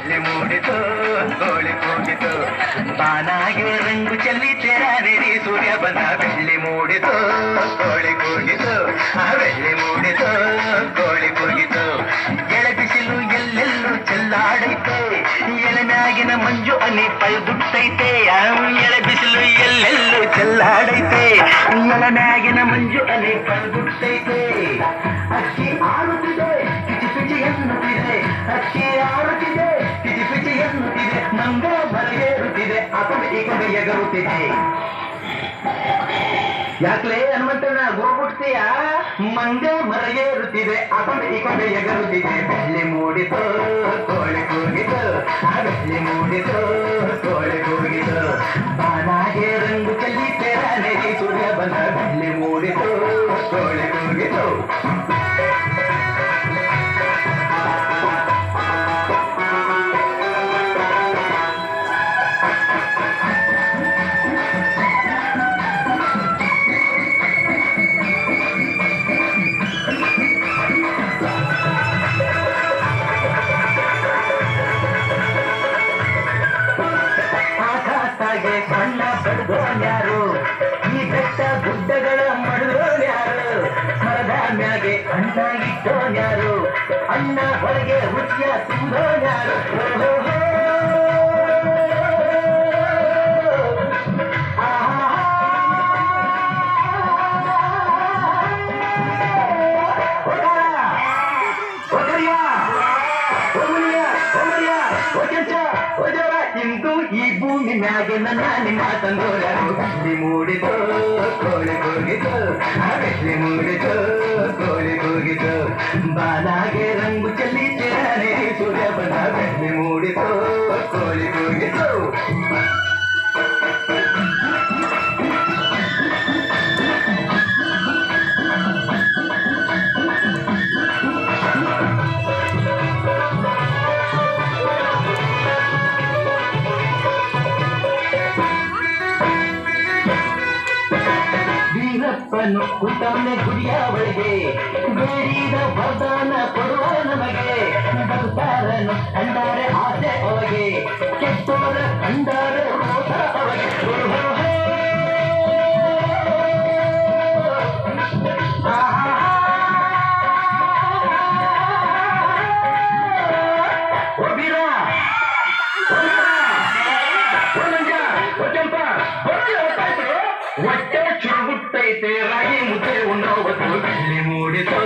ಬೆಳ್ಳಿ ಮೂಡಿತು ಕೋಳಿ ಕೂಗಿತು ಬಾನಾಗೆ ರಂಗು ಚೆಲ್ಲಿ ತೆರಾನೇರಿ ಸೂರ್ಯ ಬಂದ ಬೆಳ್ಳಿ ಮೂಡಿತು ಕೋಳಿ ಕೂಗಿತು ಆ ಬೆಳ್ಳಿ ಮೂಡಿತು ಕೋಳಿ ಕೂಗಿತು ಎಳೆ ಬಿಸಿಲು ಎಲ್ಲೆಲ್ಲೂ ಚೆಲ್ಲಾಡೈತೆ ಎಳೆ ಮ್ಯಾಗಿನ ಮಂಜು ಅನಿ ಪೈದುಟ್ಟೈತೆ ಎಳೆ ಬಿಸಿಲು ಎಲ್ಲೆಲ್ಲೂ ಚೆಲ್ಲಾಡೈತೆ ಎಳೆ ಮ್ಯಾಗಿನ ಮಂಜು ಅನಿ ಪೈದುಟ್ಟೈತೆ ಅಕ್ಕಿ ಆಡುತ್ತಿದೆ ಕಿಚಿ ಪಿಚಿ ಎನ್ನುತ್ತಿದೆ ಅಕ್ಕಿ ಆಡುತ್ತಿದೆ ಕಿಚಿ ಪಿಚಿ ಎನ್ನುತ್ತಿದೆ ಮಂಗ ಬರೆಯೇರುತ್ತಿದೆ ಅಕೊಂಡು ಈ ಕಡೆ ಎಗರುತ್ತಿದೆ ಯಾಕ್ಲೆ ಹನುಮಂತನ ಗೋಬಿಡ್ತೀಯ ಮಂಗ ಮರೆಯೇರುತ್ತಿದೆ ಅಕೊಂಡು ಈ ಕಡೆ ಎಗರುತ್ತಿದೆ ಬೆಳ್ಳಿ ಮೂಡಿತು ಕೋಳಿ ಕೂಗಿತು ಆ ಬೆಳ್ಳಿ ಮೂಡಿತು ಕೋಳಿ ಕೂಗಿತು ಬಾನಾಗೆ ರಂಗು ಚೆಲ್ಲಿ ತೆರಾನೇರಿ ಸೂರ್ಯ ಬಂದ ಬೆಳ್ಳಿ ಮೂಡಿತು ಕೋಳಿ ಕೂಗಿತು ಸಣ್ಣ ಬಡ್ದೋನ್ಯಾರು ಈ ಬೆಟ್ಟ ಗುಡ್ಡಗಳ ಮಡ್ದೋನ್ಯಾರು ಮರದ ಮ್ಯಾಗೆ ಅಣ್ಣ ಇಟ್ಟೋನ್ಯಾರು ಅಣ್ಣ ಹೊರಗೆ ರುಚಿಯ ತುಂಬೋನ್ಯಾರು ಇಂದು ಈ ಭೂಮಿ ಮ್ಯಾಗೆ ನನ್ನ ನಿಮ್ಮ ತಂದೋರ್ಯಾರು ಬೆಳ್ಳಿ ಮೂಡಿತು ಕೋಳಿ ಕೂಗಿತು ಆ ಬೆಳ್ಳಿ ಮೂಡಿತು ಕೋಳಿ ಕೂಗಿತು ಬಾನಾಗೆ ರಂಗು ಚೆಲ್ಲಿ ತೆರಾನೆ ಸೂರ್ಯ ಬಂದ ಬೆಳ್ಳಿ ಮೂಡಿತು ಕೋಳಿ ಕೂಗಿತು ವೀರಪ್ಪನು ಕುಂತವನೆ ಗುಡಿಯ ಒಳಗೆ ಬೇಡಿದ ವರದಾನ ಕೊಡುವ ನಮಗೆ ಭಕ್ತರನ್ನು ಕಂಡರೆ ಆಸೆ ಅವಗೆ ಕೆಟ್ಟವರ ಕಂಡರೆ ರೋಧ ಅವಗೆ ಹೊಟ್ಟೆ ಚುರುಗುಟ್ಟೈತೆ ರಾಗಿ ಮುದ್ದೆ ಉಣ್ಣೋವತ್ತು ಬೆಳ್ಳಿ ಮೂಡಿತು